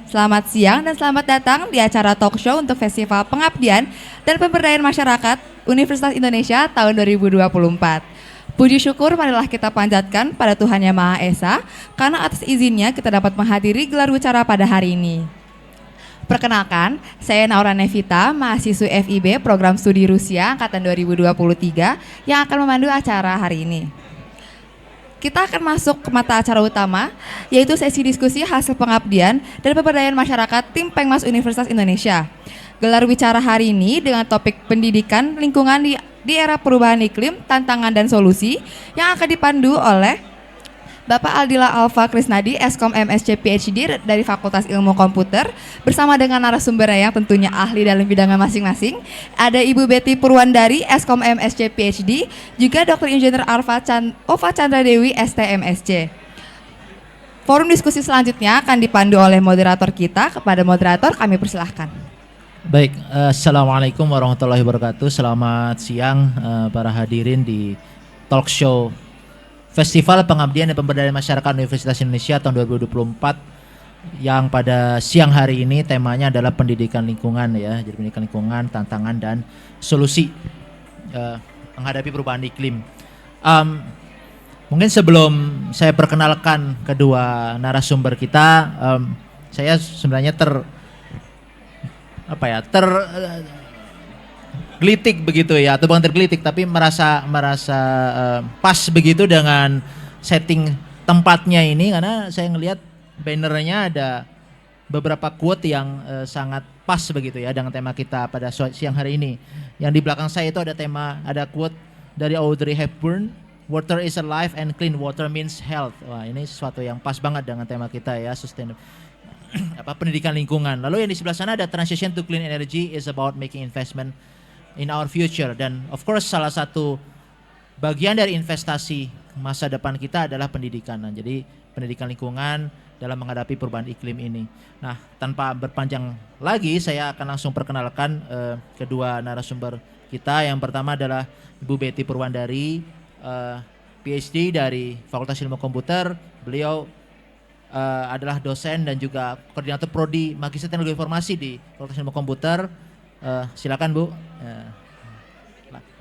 Selamat siang dan selamat datang di acara talk show untuk Festival Pengabdian dan Pemberdayaan Masyarakat Universitas Indonesia tahun 2024. Puji syukur marilah kita panjatkan pada Tuhan Yang Maha Esa karena atas izinnya kita dapat menghadiri gelar wicara pada hari ini. Perkenalkan, saya Naura Nevita, mahasiswi FIB Program Studi Rusia Angkatan 2023 yang akan memandu acara hari ini. Kita akan masuk ke mata acara utama, yaitu sesi diskusi hasil pengabdian dan pemberdayaan masyarakat Tim Pengmas Universitas Indonesia. Gelar wicara hari ini dengan topik pendidikan lingkungan di era perubahan iklim, tantangan dan solusi yang akan dipandu oleh Bapak Aldila Alfa Krisnadi, Eskom MSc PhD dari Fakultas Ilmu Komputer, bersama dengan narasumbernya yang tentunya ahli dalam bidangnya masing-masing. Ada Ibu Betty Purwandari, Eskom MSc PhD, juga Dr. Insinyur Ova Chandra Dewi, STMSc. Forum diskusi selanjutnya akan dipandu oleh moderator kita. Kepada moderator kami persilahkan. Baik, Assalamualaikum warahmatullahi wabarakatuh. Selamat siang para hadirin di talk show Festival Pengabdian dan Pemberdayaan Masyarakat Universitas Indonesia tahun 2024 yang pada siang hari ini temanya adalah pendidikan lingkungan ya. Jadi pendidikan lingkungan, tantangan dan solusi menghadapi perubahan iklim. Mungkin sebelum saya perkenalkan kedua narasumber kita, saya sebenarnya tergelitik begitu ya, atau bukan tergelitik tapi merasa pas begitu dengan setting tempatnya ini, karena saya ngelihat bannernya ada beberapa quote yang sangat pas begitu ya dengan tema kita pada siang hari ini. Yang di belakang saya itu ada quote dari Audrey Hepburn, "Water is alive and clean water means health." Wah, ini sesuatu yang pas banget dengan tema kita ya, sustainable pendidikan lingkungan. Lalu yang di sebelah sana ada "Transition to clean energy is about making investment in our future." Dan of course salah satu bagian dari investasi masa depan kita adalah pendidikan. Nah, jadi pendidikan lingkungan dalam menghadapi perubahan iklim ini. Nah, tanpa berpanjang lagi saya akan langsung perkenalkan kedua narasumber kita. Yang pertama adalah Ibu Betty Purwandari, PhD dari Fakultas Ilmu Komputer. Beliau adalah dosen dan juga koordinator prodi Magister Teknologi Informasi di Fakultas Ilmu Komputer. Silakan Bu,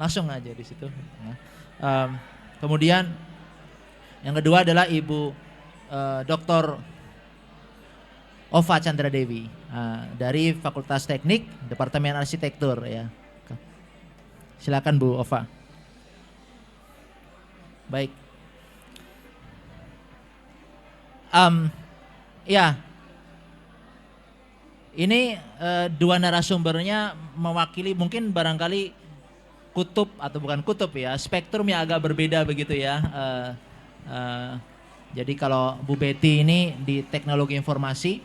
langsung aja di situ. Kemudian yang kedua adalah Ibu Dr. Ova Chandra Dewi dari Fakultas Teknik Departemen Arsitektur ya. Silakan Bu Ova. Baik. Ya. Ini dua narasumbernya mewakili mungkin barangkali kutub atau bukan kutub ya, spektrum yang agak berbeda begitu ya. Jadi kalau Bu Betty ini di teknologi informasi,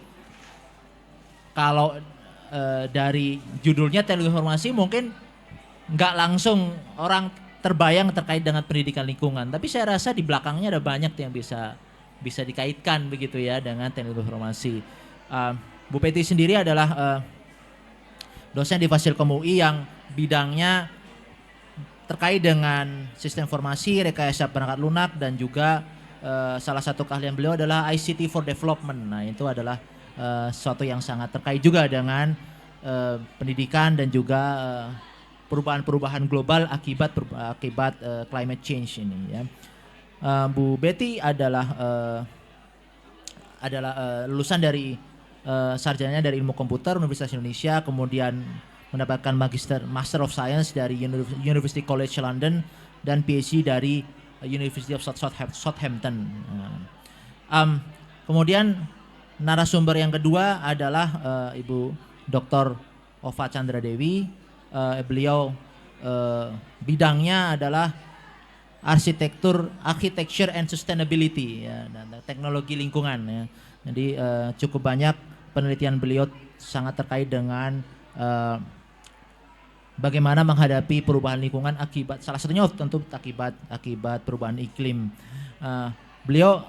kalau dari judulnya teknologi informasi mungkin nggak langsung orang terbayang terkait dengan pendidikan lingkungan, tapi saya rasa di belakangnya ada banyak yang bisa dikaitkan begitu ya dengan teknologi informasi. Bu Betty sendiri adalah dosen di Fasilkom UI yang bidangnya terkait dengan sistem informasi, rekayasa perangkat lunak, dan juga salah satu keahlian beliau adalah ICT for Development. Nah, itu adalah sesuatu yang sangat terkait juga dengan pendidikan dan juga perubahan-perubahan global akibat climate change ini ya. Bu Betty adalah lulusan dari sarjananya dari Ilmu Komputer Universitas Indonesia, kemudian mendapatkan Master of Science dari University College London dan PhD dari University of Southampton. Kemudian narasumber yang kedua adalah Ibu Dr. Ova Chandra Dewi. Beliau bidangnya adalah architecture and sustainability ya, dan teknologi lingkungan ya. Jadi cukup banyak penelitian beliau sangat terkait dengan bagaimana menghadapi perubahan lingkungan akibat, salah satunya tentu akibat perubahan iklim. Beliau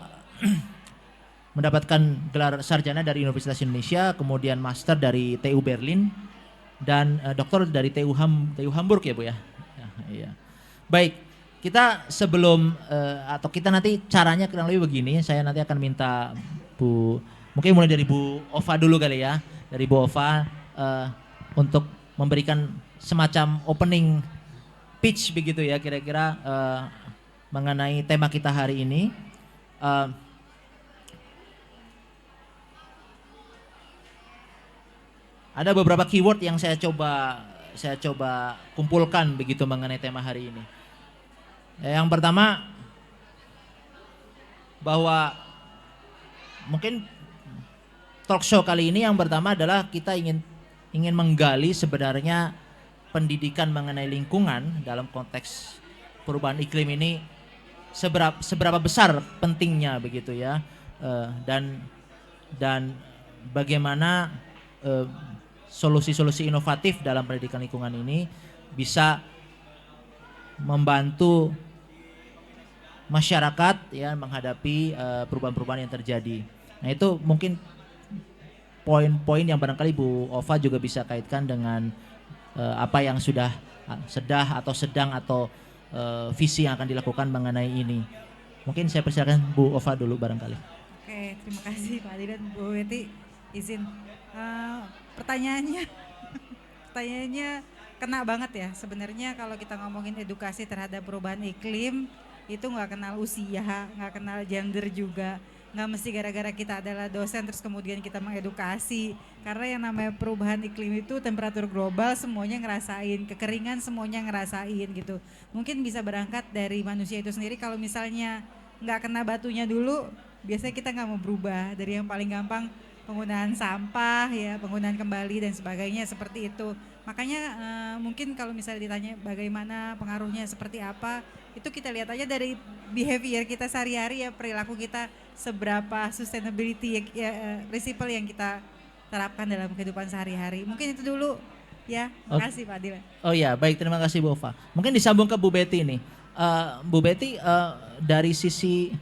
mendapatkan gelar sarjana dari Universitas Indonesia, kemudian master dari TU Berlin, dan doktor dari TU Hamburg ya Bu ya. Ya. Baik, kita sebelum atau kita nanti caranya kurang lebih begini, saya nanti akan minta Bu Mungkin mulai dari Bu Ova dulu kali ya, dari Bu Ova untuk memberikan semacam opening pitch begitu ya kira-kira mengenai tema kita hari ini. Eh, ada beberapa keyword yang saya coba kumpulkan begitu mengenai tema hari ini. Yang pertama bahwa mungkin talk show kali ini yang pertama adalah kita ingin menggali sebenarnya pendidikan mengenai lingkungan dalam konteks perubahan iklim ini seberapa besar pentingnya begitu ya, dan bagaimana solusi-solusi inovatif dalam pendidikan lingkungan ini bisa membantu masyarakat ya menghadapi perubahan-perubahan yang terjadi. Nah itu mungkin poin-poin yang barangkali Bu Ova juga bisa kaitkan dengan apa yang sudah sedang atau visi yang akan dilakukan mengenai ini. Mungkin saya persilakan Bu Ova dulu barangkali. Oke, terima kasih Pak Adi dan Bu Weti. Izin pertanyaannya kena banget ya. Sebenarnya kalau kita ngomongin edukasi terhadap perubahan iklim itu nggak kenal usia, nggak kenal gender juga. Nggak mesti gara-gara kita adalah dosen terus kemudian kita mengedukasi. Karena yang namanya perubahan iklim itu temperatur global semuanya ngerasain, kekeringan semuanya ngerasain gitu. Mungkin bisa berangkat dari manusia itu sendiri. Kalau misalnya nggak kena batunya dulu, biasanya kita nggak mau berubah. Dari yang paling gampang penggunaan sampah ya, penggunaan kembali dan sebagainya seperti itu. Makanya mungkin kalau misalnya ditanya bagaimana pengaruhnya seperti apa, itu kita lihat aja dari behavior kita sehari-hari ya, perilaku kita seberapa sustainability ya, prinsipal yang kita terapkan dalam kehidupan sehari-hari. Mungkin itu dulu ya. Makasih Pak Adila. Oh ya, baik, terima kasih Bu Ova. Mungkin disambung ke Bu Betty nih. Bu Betty dari sisi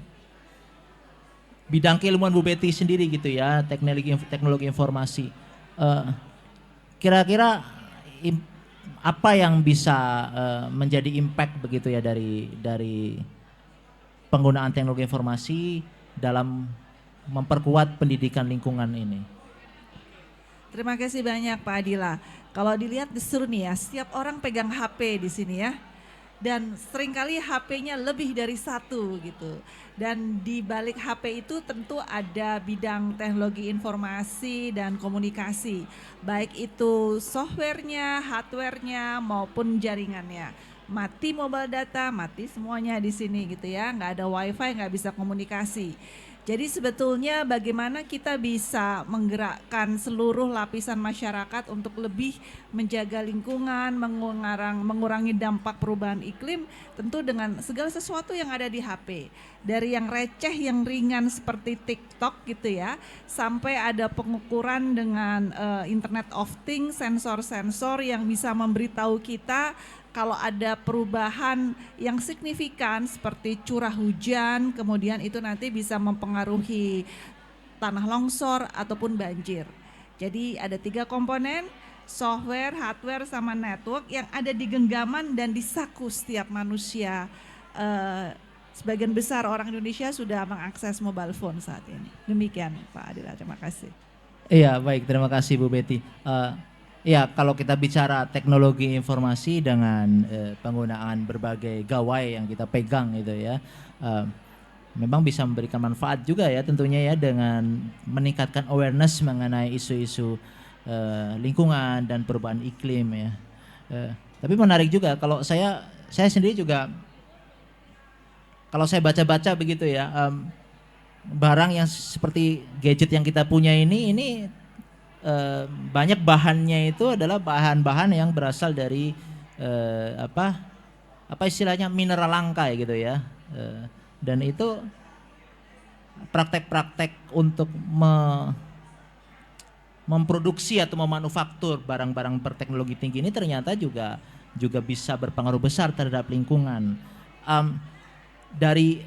bidang keilmuan Bu Betty sendiri gitu ya, teknologi informasi. Kira-kira apa yang bisa menjadi impact begitu ya dari penggunaan teknologi informasi dalam memperkuat pendidikan lingkungan ini? Terima kasih banyak Pak Adila. Kalau dilihat disuruh nih ya, setiap orang pegang HP di sini ya. Dan seringkali HP-nya lebih dari satu gitu. Dan di balik HP itu tentu ada bidang teknologi informasi dan komunikasi. Baik itu softwarenya, hardwarenya maupun jaringannya. Mati mobile data, mati semuanya di sini gitu ya. Nggak ada wifi, nggak bisa komunikasi. Jadi sebetulnya bagaimana kita bisa menggerakkan seluruh lapisan masyarakat untuk lebih menjaga lingkungan, mengurangi dampak perubahan iklim, tentu dengan segala sesuatu yang ada di HP. Dari yang receh, yang ringan seperti TikTok gitu ya, sampai ada pengukuran dengan Internet of Things, sensor-sensor yang bisa memberitahu kita kalau ada perubahan yang signifikan seperti curah hujan, kemudian itu nanti bisa mempengaruhi tanah longsor ataupun banjir. Jadi ada 3 komponen, software, hardware, sama network yang ada di genggaman dan di saku setiap manusia. Sebagian besar orang Indonesia sudah mengakses mobile phone saat ini. Demikian Pak Adila, terima kasih. Iya, baik, terima kasih Bu Betty. Ya, kalau kita bicara teknologi informasi dengan penggunaan berbagai gawai yang kita pegang gitu ya, memang bisa memberikan manfaat juga ya tentunya ya dengan meningkatkan awareness mengenai isu-isu lingkungan dan perubahan iklim ya. Tapi menarik juga kalau saya sendiri juga kalau saya baca-baca begitu ya, barang yang seperti gadget yang kita punya ini banyak bahannya itu adalah bahan-bahan yang berasal dari apa istilahnya mineral langka ya gitu ya, dan itu praktek-praktek untuk memproduksi atau memanufaktur barang-barang berteknologi tinggi ini ternyata juga bisa berpengaruh besar terhadap lingkungan. Dari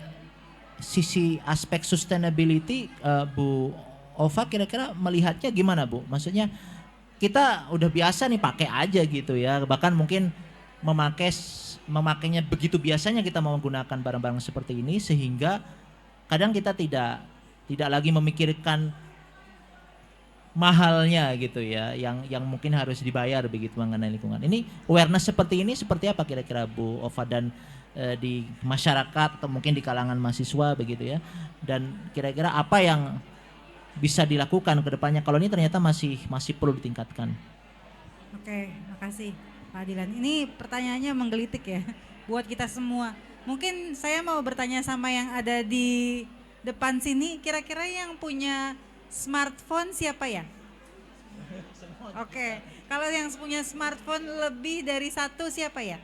sisi aspek sustainability, Bu Ova kira-kira melihatnya gimana Bu? Maksudnya kita udah biasa nih pakai aja gitu ya, bahkan mungkin memakainya begitu biasanya kita mau menggunakan barang-barang seperti ini sehingga kadang kita tidak lagi memikirkan mahalnya gitu ya, yang mungkin harus dibayar begitu mengenai lingkungan. Ini awareness seperti ini seperti apa kira-kira Bu Ova dan di masyarakat atau mungkin di kalangan mahasiswa begitu ya. Dan kira-kira apa yang bisa dilakukan ke depannya kalau ini ternyata masih perlu ditingkatkan. Oke, makasih Pak Adilan. Ini pertanyaannya menggelitik ya buat kita semua. Mungkin saya mau bertanya sama yang ada di depan sini, kira-kira yang punya smartphone siapa ya? Oke, kalau yang punya smartphone lebih dari satu siapa ya?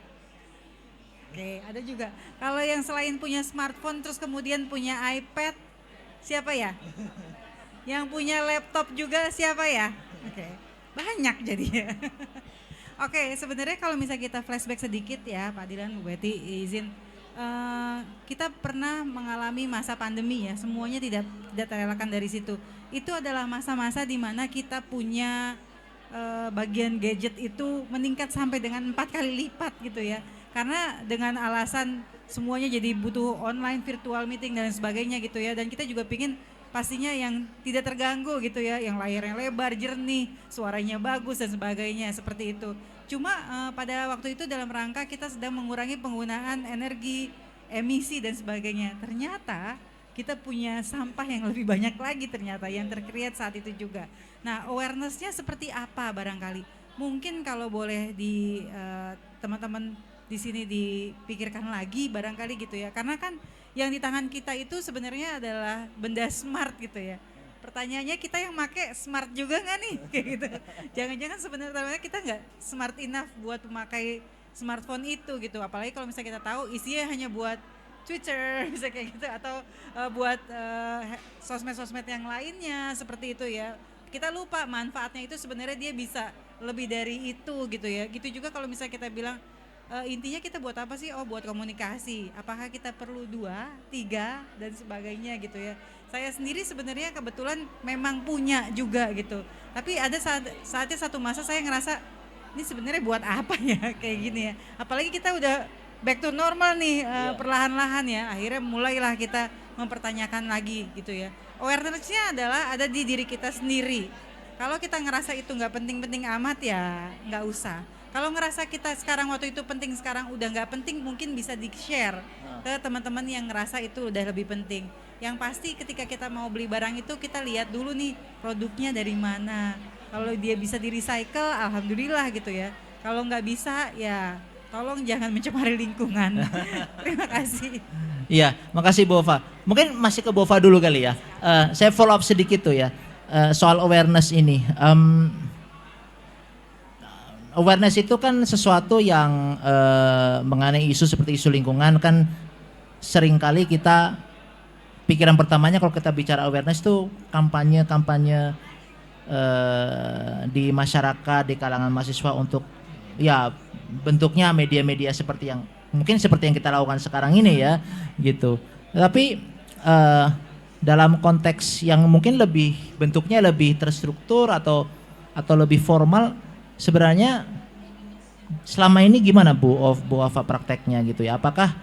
Oke, ada juga. Kalau yang selain punya smartphone terus kemudian punya iPad, siapa ya? Yang punya laptop juga siapa ya? Oke, banyak jadinya. Oke, sebenarnya kalau misalnya kita flashback sedikit ya, Pak Dilan, Bu Betty, izin. Kita pernah mengalami masa pandemi ya, semuanya tidak terelakkan dari situ. Itu adalah masa-masa di mana kita punya bagian gadget itu meningkat sampai dengan 4 kali lipat gitu ya. Karena dengan alasan semuanya jadi butuh online, virtual meeting dan sebagainya gitu ya. Dan kita juga pingin pastinya yang tidak terganggu gitu ya, yang layarnya lebar, jernih, suaranya bagus dan sebagainya seperti itu. Cuma pada waktu itu dalam rangka kita sedang mengurangi penggunaan energi, emisi dan sebagainya. Ternyata kita punya sampah yang lebih banyak lagi ternyata yang terkreat saat itu juga. Nah, awareness-nya seperti apa barangkali? Mungkin kalau boleh di teman-teman di sini dipikirkan lagi barangkali gitu ya. Karena kan yang di tangan kita itu sebenarnya adalah benda smart gitu ya. Pertanyaannya kita yang make smart juga nggak nih? Kayak gitu. Jangan-jangan sebenarnya kita nggak smart enough buat memakai smartphone itu gitu. Apalagi kalau misalnya kita tahu isinya hanya buat Twitter, bisa kayak gitu, atau buat sosmed-sosmed yang lainnya seperti itu ya. Kita lupa manfaatnya itu sebenarnya dia bisa lebih dari itu gitu ya. Gitu juga kalau misalnya kita bilang intinya kita buat apa sih? Oh, buat komunikasi. Apakah kita perlu 2, 3 dan sebagainya gitu ya. Saya sendiri sebenarnya kebetulan memang punya juga gitu. Tapi ada saatnya satu masa saya ngerasa ini sebenarnya buat apa ya kayak gini ya. Apalagi kita udah back to normal nih perlahan-lahan ya. Akhirnya mulailah kita mempertanyakan lagi gitu ya. Awareness-nya adalah ada di diri kita sendiri. Kalau kita ngerasa itu nggak penting-penting amat ya nggak usah. Kalau ngerasa kita sekarang waktu itu penting, sekarang udah nggak penting, mungkin bisa di-share ke teman-teman yang ngerasa itu udah lebih penting. Yang pasti ketika kita mau beli barang itu kita lihat dulu nih produknya dari mana. Kalau dia bisa di-recycle, alhamdulillah gitu ya. Kalau nggak bisa ya tolong jangan mencemari lingkungan. Terima kasih. Iya, makasih Bu Ova. Mungkin masih ke Bu Ova dulu kali ya. Saya follow up sedikit tuh ya soal awareness ini. Awareness itu kan sesuatu yang mengenai isu seperti isu lingkungan kan seringkali kita pikiran pertamanya kalau kita bicara awareness itu kampanye di masyarakat, di kalangan mahasiswa untuk ya bentuknya media-media seperti yang mungkin seperti yang kita lakukan sekarang ini ya gitu. Tapi dalam konteks yang mungkin lebih bentuknya lebih terstruktur atau lebih formal, sebenarnya selama ini gimana Bu Ova prakteknya gitu ya? Apakah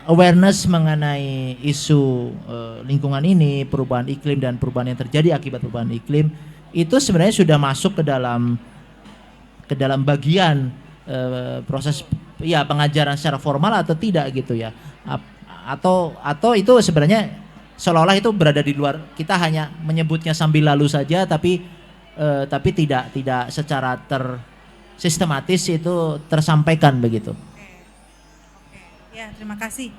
awareness mengenai isu lingkungan ini, perubahan iklim dan perubahan yang terjadi akibat perubahan iklim itu sebenarnya sudah masuk ke dalam bagian proses ya pengajaran secara formal atau tidak gitu ya? Atau itu sebenarnya seolah-olah itu berada di luar, kita hanya menyebutnya sambil lalu saja tapi tidak secara sistematis itu tersampaikan begitu. Ya, terima kasih.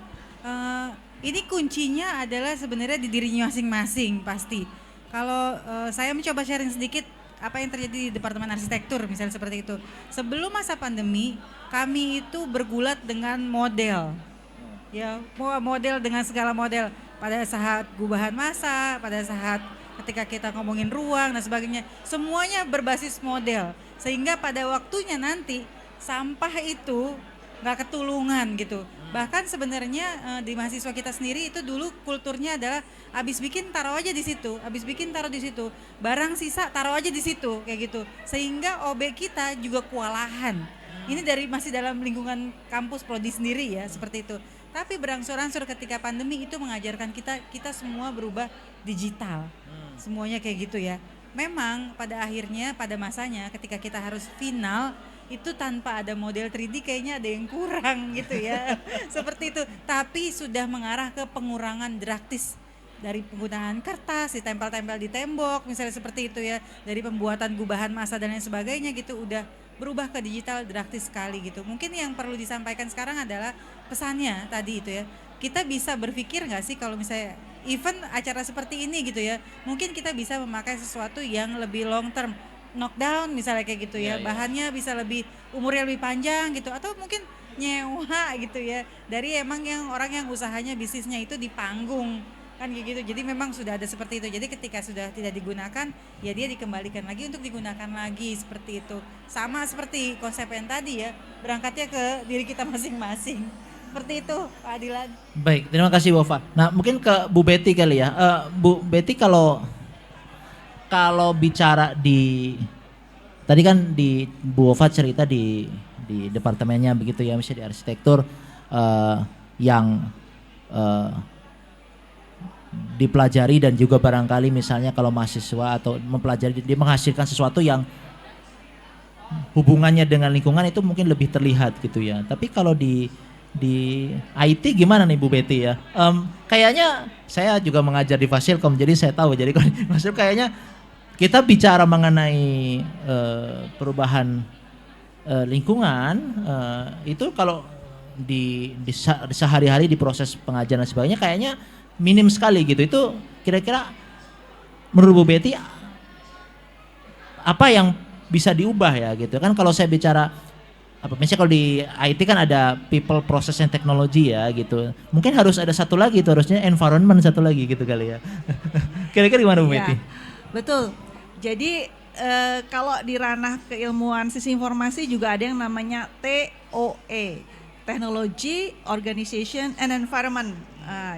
Ini kuncinya adalah sebenarnya di dirinya masing-masing pasti. Kalau saya mencoba sharing sedikit apa yang terjadi di Departemen Arsitektur misalnya seperti itu. Sebelum masa pandemi, kami itu bergulat dengan model. Ya, model dengan segala model. Pada saat gubahan massa, pada saat ketika kita ngomongin ruang dan sebagainya, semuanya berbasis model. Sehingga pada waktunya nanti sampah itu nggak ketulungan gitu. Bahkan sebenarnya di mahasiswa kita sendiri itu dulu kulturnya adalah habis bikin taruh aja di situ, habis bikin taruh di situ, barang sisa taruh aja di situ kayak gitu. Sehingga OB kita juga kewalahan. Ini masih dalam lingkungan kampus prodi sendiri ya seperti itu. Tapi berangsur-angsur ketika pandemi itu mengajarkan kita semua berubah digital. Semuanya kayak gitu ya. Memang pada akhirnya pada masanya ketika kita harus final itu tanpa ada model 3D kayaknya ada yang kurang gitu ya. Seperti itu. Tapi sudah mengarah ke pengurangan drastis dari penggunaan kertas, ditempel-tempel di tembok misalnya seperti itu ya. Dari pembuatan gubahan massa dan lain sebagainya gitu udah berubah ke digital drastis sekali gitu. Mungkin yang perlu disampaikan sekarang adalah pesannya tadi itu ya. Kita bisa berpikir nggak sih kalau misalnya event acara seperti ini gitu ya, mungkin kita bisa memakai sesuatu yang lebih long term, knockdown misalnya kayak gitu ya, bahannya bisa lebih umurnya lebih panjang gitu, atau mungkin nyewa gitu ya, dari emang yang orang yang usahanya bisnisnya itu di panggung kan kayak gitu. Jadi memang sudah ada seperti itu. Jadi ketika sudah tidak digunakan, ya dia dikembalikan lagi untuk digunakan lagi seperti itu. Sama seperti konsep yang tadi ya, berangkatnya ke diri kita masing-masing. Seperti itu, Pak Adilan. Baik, terima kasih Bu Ova. Nah mungkin ke Bu Betty kali ya. Bu Betty kalau bicara di tadi kan di Bu Ova cerita di departemennya begitu ya, misalnya di arsitektur yang dipelajari dan juga barangkali misalnya kalau mahasiswa atau mempelajari dia menghasilkan sesuatu yang hubungannya dengan lingkungan itu mungkin lebih terlihat gitu ya. Tapi kalau di IT gimana nih Bu Betty ya? Kayaknya saya juga mengajar di Fasilkom jadi saya tahu. Jadi kalau maksud kayaknya kita bicara mengenai perubahan lingkungan itu kalau di sehari-hari di proses pengajaran dan sebagainya kayaknya minim sekali gitu. Itu kira-kira menurut Bu Betty apa yang bisa diubah ya gitu kan? Kalau saya bicara apa misalnya kalau di IT kan ada people, process, and technology ya gitu. Mungkin harus ada satu lagi itu harusnya environment satu lagi gitu kali ya. Kira-kira gimana Bu Betty? Betul. Jadi kalau di ranah keilmuan sisi informasi juga ada yang namanya TOE, Technology, Organization, and Environment.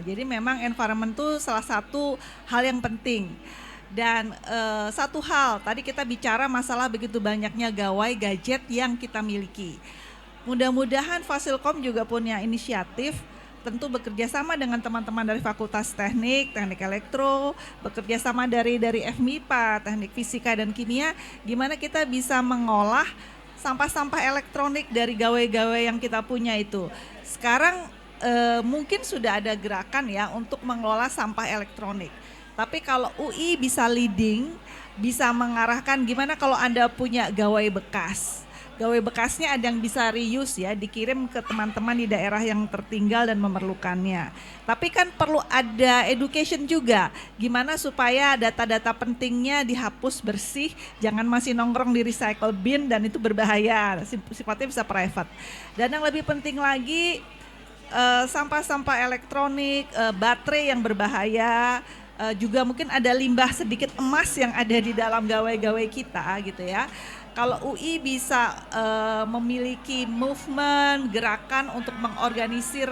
Jadi memang environment itu salah satu hal yang penting. Dan satu hal, tadi kita bicara masalah begitu banyaknya gawai gadget yang kita miliki. Mudah-mudahan Fasilkom juga punya inisiatif, tentu bekerja sama dengan teman-teman dari Fakultas Teknik Elektro, bekerja sama dari FMIPA, Teknik Fisika dan Kimia, gimana kita bisa mengolah sampah-sampah elektronik dari gawai-gawai yang kita punya itu. Sekarang mungkin sudah ada gerakan ya untuk mengelola sampah elektronik. Tapi kalau UI bisa leading, bisa mengarahkan gimana kalau Anda punya gawai bekas. Gawai bekasnya ada yang bisa reuse ya, dikirim ke teman-teman di daerah yang tertinggal dan memerlukannya. Tapi kan perlu ada education juga, gimana supaya data-data pentingnya dihapus bersih, jangan masih nongkrong di recycle bin dan itu berbahaya, sifatnya bisa private. Dan yang lebih penting lagi, sampah-sampah elektronik, baterai yang berbahaya, juga mungkin ada limbah sedikit emas yang ada di dalam gawai-gawai kita gitu ya. Kalau UI bisa memiliki movement, gerakan untuk mengorganisir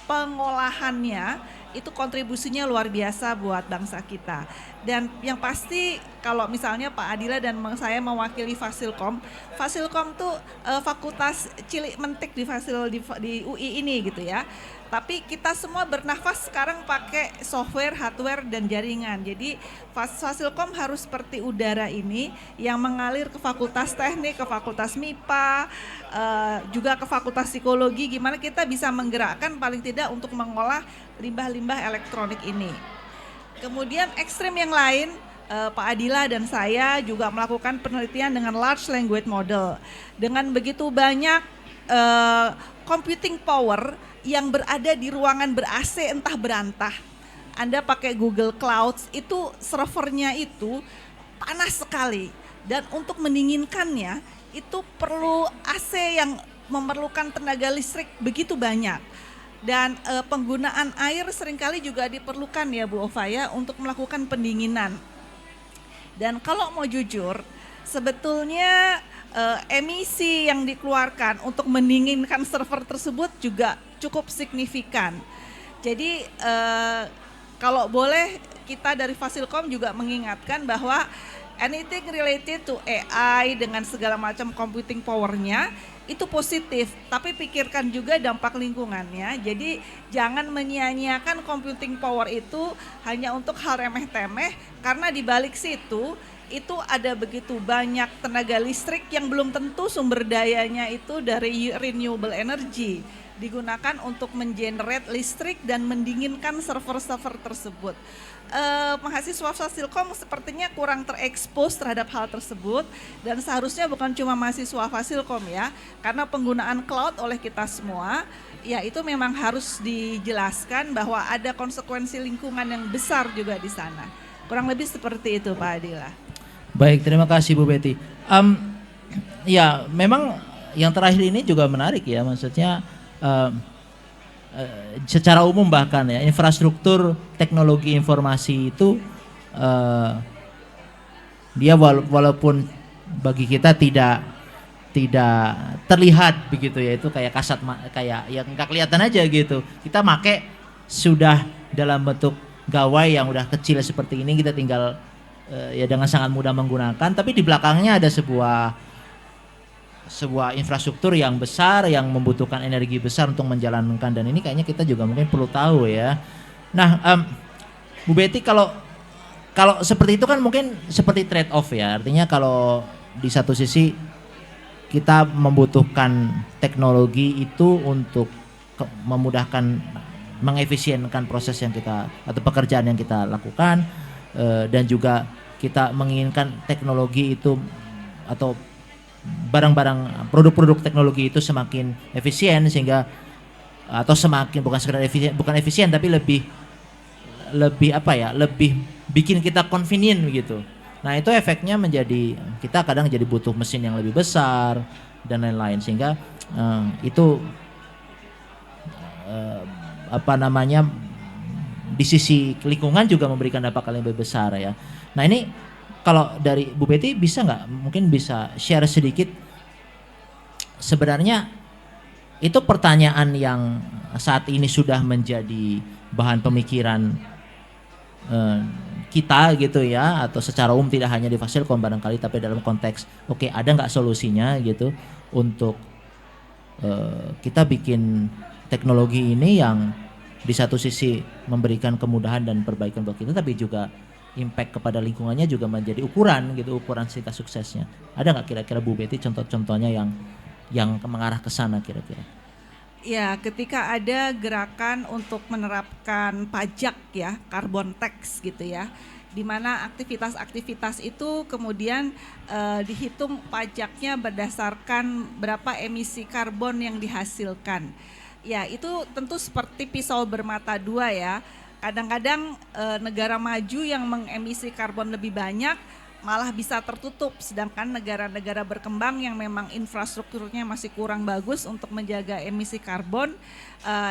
pengolahannya, itu kontribusinya luar biasa buat bangsa kita. Dan yang pasti kalau misalnya Pak Adila dan saya mewakili Fasilkom tuh fakultas cilik mentik di UI ini gitu ya. Tapi kita semua bernafas sekarang pakai software, hardware, dan jaringan. Jadi Fasilkom harus seperti udara ini yang mengalir ke Fakultas Teknik, ke Fakultas MIPA, juga ke Fakultas Psikologi. Gimana kita bisa menggerakkan paling tidak untuk mengolah limbah-limbah elektronik ini. Kemudian ekstrem yang lain, Pak Adila dan saya juga melakukan penelitian dengan large language model. Dengan begitu banyak computing power yang berada di ruangan ber-AC entah berantah. Anda pakai Google Clouds, itu servernya itu panas sekali. Dan untuk mendinginkannya, itu perlu AC yang memerlukan tenaga listrik begitu banyak. Dan penggunaan air seringkali juga diperlukan ya Bu Ova ya, untuk melakukan pendinginan. Dan kalau mau jujur, sebetulnya emisi yang dikeluarkan untuk mendinginkan server tersebut juga cukup signifikan. Jadi kalau boleh kita dari Fasilkom juga mengingatkan bahwa anything related to AI dengan segala macam computing powernya itu positif, tapi pikirkan juga dampak lingkungannya. Jadi jangan menyia-nyiakan computing power itu hanya untuk hal remeh-temeh, karena di balik situ itu ada begitu banyak tenaga listrik yang belum tentu sumber dayanya itu dari renewable energy, digunakan untuk mengenerate listrik dan mendinginkan server-server tersebut. Mahasiswa Fasilkom sepertinya kurang terekspos terhadap hal tersebut, dan seharusnya bukan cuma mahasiswa Fasilkom ya, karena penggunaan cloud oleh kita semua ya itu memang harus dijelaskan bahwa ada konsekuensi lingkungan yang besar juga di sana. Kurang lebih seperti itu Pak Adila. Baik, terima kasih Bu Betty. Ya, memang yang terakhir ini juga menarik ya, maksudnya secara umum bahkan ya infrastruktur teknologi informasi itu dia walaupun bagi kita tidak terlihat begitu ya, itu kayak kasat kayak yang nggak kelihatan aja gitu. Kita make sudah dalam bentuk gawai yang udah kecil seperti ini, kita tinggal ya dengan sangat mudah menggunakan, tapi di belakangnya ada sebuah infrastruktur yang besar yang membutuhkan energi besar untuk menjalankan, dan ini kayaknya kita juga mungkin perlu tahu ya. Nah, Bu Betty, kalau seperti itu kan mungkin seperti trade off ya, artinya kalau di satu sisi kita membutuhkan teknologi itu untuk memudahkan, mengefisienkan proses yang kita atau pekerjaan yang kita lakukan, dan juga kita menginginkan teknologi itu atau barang-barang produk-produk teknologi itu semakin efisien, sehingga atau semakin bukan sekedar efisien tapi lebih apa ya, lebih bikin kita convenient gitu. Nah, itu efeknya menjadi kita kadang jadi butuh mesin yang lebih besar dan lain-lain, sehingga itu apa namanya, di sisi lingkungan juga memberikan dampak yang lebih besar ya. Nah, ini kalau dari Bu Betty bisa nggak, mungkin bisa share sedikit, sebenarnya itu pertanyaan yang saat ini sudah menjadi bahan pemikiran kita gitu ya, atau secara umum tidak hanya di Fasilkom barangkali, tapi dalam konteks oke, ada nggak solusinya gitu untuk kita bikin teknologi ini yang di satu sisi memberikan kemudahan dan perbaikan buat kita, tapi juga impact kepada lingkungannya juga menjadi ukuran gitu, ukuran tingkat suksesnya. Ada nggak kira-kira Bu Betty contoh-contohnya yang mengarah ke sana kira-kira? Ya, ketika ada gerakan untuk menerapkan pajak ya, carbon tax gitu ya, di mana aktivitas-aktivitas itu kemudian dihitung pajaknya berdasarkan berapa emisi karbon yang dihasilkan. Ya, itu tentu seperti pisau bermata dua ya. Kadang-kadang negara maju yang mengemisi karbon lebih banyak malah bisa tertutup, sedangkan negara-negara berkembang yang memang infrastrukturnya masih kurang bagus untuk menjaga emisi karbon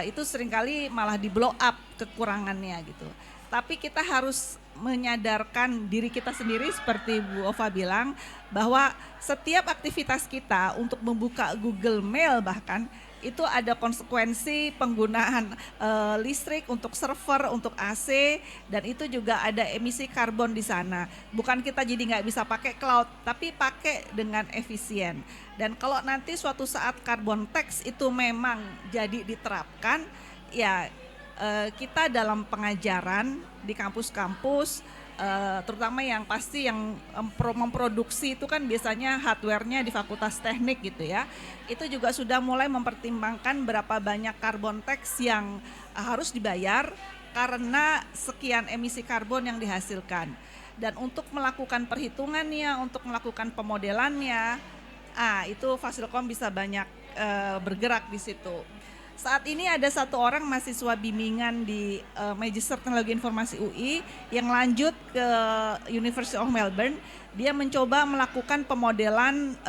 itu seringkali malah di blow up kekurangannya gitu. Tapi kita harus menyadarkan diri kita sendiri seperti Bu Ova bilang, bahwa setiap aktivitas kita untuk membuka Google Mail bahkan itu ada konsekuensi penggunaan listrik untuk server, untuk AC, dan itu juga ada emisi karbon di sana. Bukan kita jadi nggak bisa pakai cloud, tapi pakai dengan efisien. Dan kalau nanti suatu saat carbon tax itu memang jadi diterapkan, ya kita dalam pengajaran di kampus-kampus, terutama yang pasti yang memproduksi itu kan biasanya hardware-nya di Fakultas Teknik gitu ya. Itu juga sudah mulai mempertimbangkan berapa banyak carbon tax yang harus dibayar karena sekian emisi karbon yang dihasilkan. Dan untuk melakukan perhitungannya, untuk melakukan pemodelannya, itu Fasilkom bisa banyak bergerak di situ. Saat ini ada satu orang mahasiswa bimbingan di Magister Teknologi Informasi UI yang lanjut ke University of Melbourne. Dia mencoba melakukan pemodelan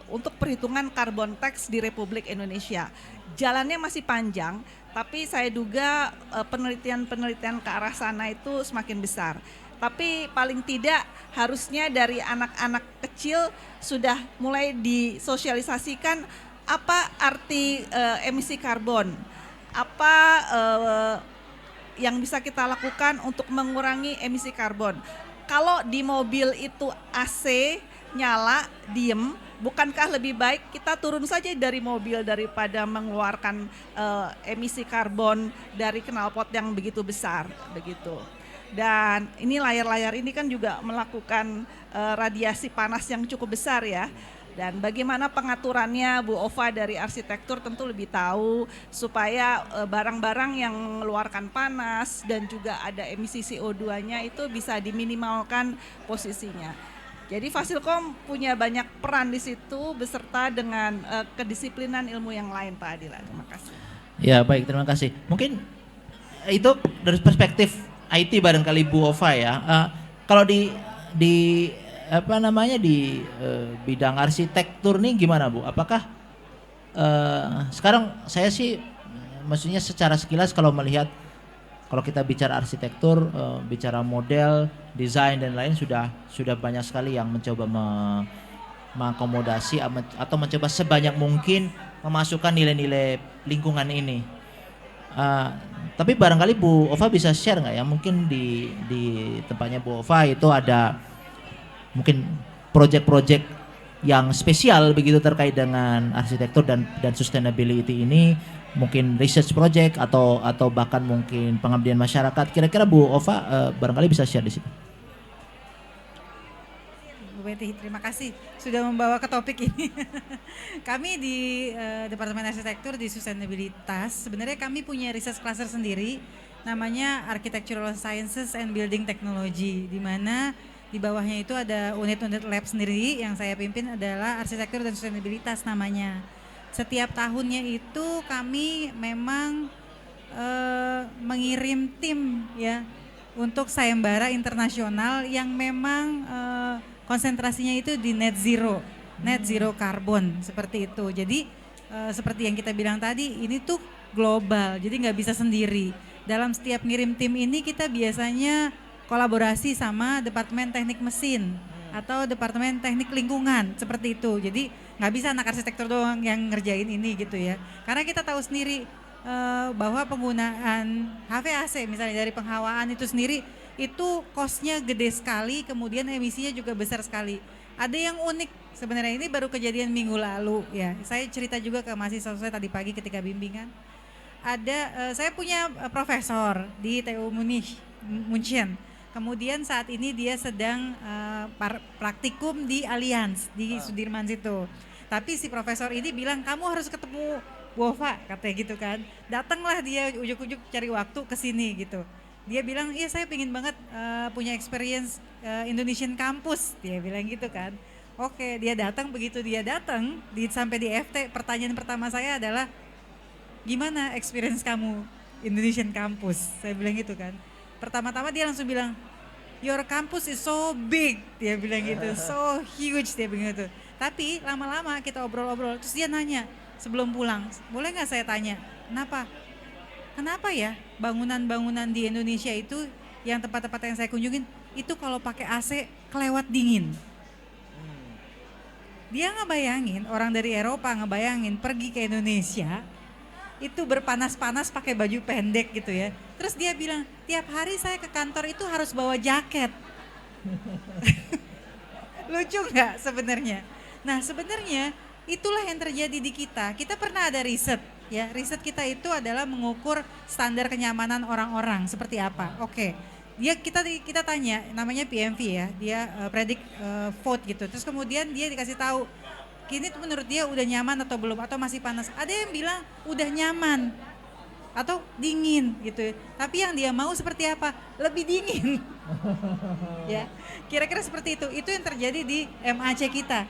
untuk perhitungan carbon tax di Republik Indonesia. Jalannya masih panjang, tapi saya duga penelitian-penelitian ke arah sana itu semakin besar. Tapi paling tidak harusnya dari anak-anak kecil sudah mulai disosialisasikan apa arti emisi karbon, apa yang bisa kita lakukan untuk mengurangi emisi karbon. kalau di mobil itu AC nyala, diem, bukankah lebih baik kita turun saja dari mobil daripada mengeluarkan emisi karbon dari knalpot yang begitu besar, begitu. Dan ini layar-layar ini kan juga melakukan radiasi panas yang cukup besar ya. Dan bagaimana pengaturannya Bu Ova dari arsitektur tentu lebih tahu supaya barang-barang yang mengeluarkan panas dan juga ada emisi CO2-nya itu bisa diminimalkan posisinya. Jadi Fasilkom punya banyak peran di situ beserta dengan kedisiplinan ilmu yang lain Pak Adila. Terima kasih. Ya baik, terima kasih. Mungkin itu dari perspektif IT barangkali Bu Ova ya. Kalau di apa namanya di bidang arsitektur nih gimana Bu? Apakah sekarang saya sih maksudnya secara sekilas kalau melihat kalau kita bicara arsitektur, bicara model, desain dan lain sudah banyak sekali yang mencoba mengakomodasi atau mencoba sebanyak mungkin memasukkan nilai-nilai lingkungan ini. Tapi barangkali Bu Ova bisa share nggak ya? Mungkin di tempatnya Bu Ova itu ada mungkin proyek-proyek yang spesial begitu terkait dengan arsitektur dan sustainability ini, mungkin research project atau bahkan mungkin pengabdian masyarakat. Kira-kira Bu Ova barangkali bisa share di situ. Bu Betty, terima kasih sudah membawa ke topik ini. Kami di Departemen Arsitektur di Sustainabilitas, sebenarnya kami punya research cluster sendiri, namanya Architectural Sciences and Building Technology, di mana di bawahnya itu ada unit-unit lab sendiri yang saya pimpin adalah arsitektur dan sustainabilitas namanya. Setiap tahunnya itu kami memang mengirim tim ya untuk sayembara internasional yang memang konsentrasinya itu di net zero karbon seperti itu. Jadi seperti yang kita bilang tadi ini tuh global, jadi nggak bisa sendiri. Dalam setiap ngirim tim ini kita biasanya kolaborasi sama Departemen Teknik Mesin atau Departemen Teknik Lingkungan seperti itu. Jadi nggak bisa anak arsitektur doang yang ngerjain ini gitu ya. Karena kita tahu sendiri bahwa penggunaan HVAC misalnya dari penghawaan itu sendiri itu cost-nya gede sekali, kemudian emisinya juga besar sekali. Ada yang unik sebenarnya, ini baru kejadian minggu lalu ya. Saya cerita juga ke mahasiswa saya tadi pagi ketika bimbingan. Saya punya profesor di TU München. Kemudian saat ini dia sedang praktikum di Allianz di Sudirman situ. Tapi si profesor ini bilang kamu harus ketemu Bu Ova katanya gitu kan. Datanglah dia ujuk-ujuk cari waktu ke sini gitu. Dia bilang iya saya pengen banget punya experience Indonesian Campus, dia bilang gitu kan. Oke, dia datang, begitu dia datang sampai di FT, pertanyaan pertama saya adalah gimana experience kamu Indonesian Campus? Saya bilang gitu kan. Pertama-tama dia langsung bilang, your campus is so big, dia bilang gitu, so huge, dia bilang gitu. Tapi lama-lama kita obrol-obrol, terus dia nanya sebelum pulang, boleh nggak saya tanya, kenapa ya bangunan-bangunan di Indonesia itu, yang tempat-tempat yang saya kunjungin, itu kalau pakai AC kelewat dingin. Dia ngebayangin, orang dari Eropa ngebayangin pergi ke Indonesia, itu berpanas-panas pakai baju pendek gitu ya. Terus dia bilang, tiap hari saya ke kantor itu harus bawa jaket. Lucu nggak sebenarnya? Nah sebenarnya itulah yang terjadi di kita. Kita pernah ada riset ya. Riset kita itu adalah mengukur standar kenyamanan orang-orang seperti apa. Oke. Kita tanya, namanya PMV ya. Dia predict vote gitu. Terus kemudian dia dikasih tahu, kini tuh menurut dia udah nyaman atau belum, atau masih panas. Ada yang bilang udah nyaman atau dingin gitu. Tapi yang dia mau seperti apa? Lebih dingin. Ya, kira-kira seperti itu. Itu yang terjadi di MAC kita,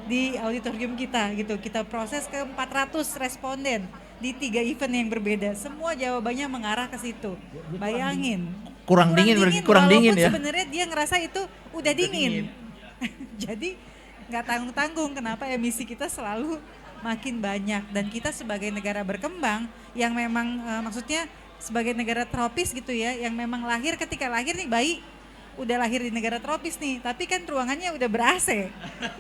di auditorium kita gitu. Kita proses ke 400 responden di 3 event yang berbeda. Semua jawabannya mengarah ke situ. Bayangin. Kurang dingin walaupun ya. Sebenarnya dia ngerasa itu udah dingin. Jadi nggak tanggung-tanggung kenapa emisi kita selalu makin banyak, dan kita sebagai negara berkembang yang memang maksudnya sebagai negara tropis gitu ya, yang memang ketika lahir nih bayi udah lahir di negara tropis nih, tapi kan ruangannya udah ber-AC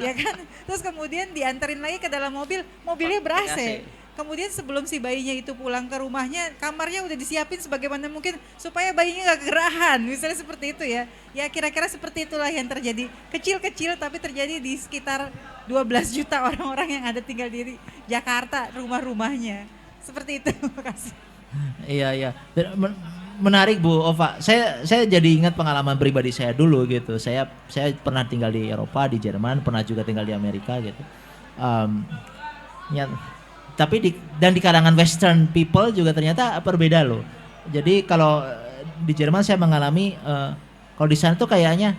ya kan, terus kemudian dianterin lagi ke dalam mobilnya ber-AC, kemudian sebelum si bayinya itu pulang ke rumahnya, kamarnya udah disiapin sebagaimana mungkin supaya bayinya nggak kegerahan, misalnya seperti itu ya. Ya kira-kira seperti itulah yang terjadi. Kecil-kecil tapi terjadi di sekitar 12 juta orang-orang yang ada tinggal di Jakarta, rumah-rumahnya. Seperti itu, makasih. Iya, iya. Menarik Bu Ova. Saya jadi ingat pengalaman pribadi saya dulu gitu. Saya pernah tinggal di Eropa, di Jerman, pernah juga tinggal di Amerika gitu. Ya, tapi di kalangan Western people juga ternyata berbeda loh. Jadi kalau di Jerman saya mengalami kalau di sana tuh kayaknya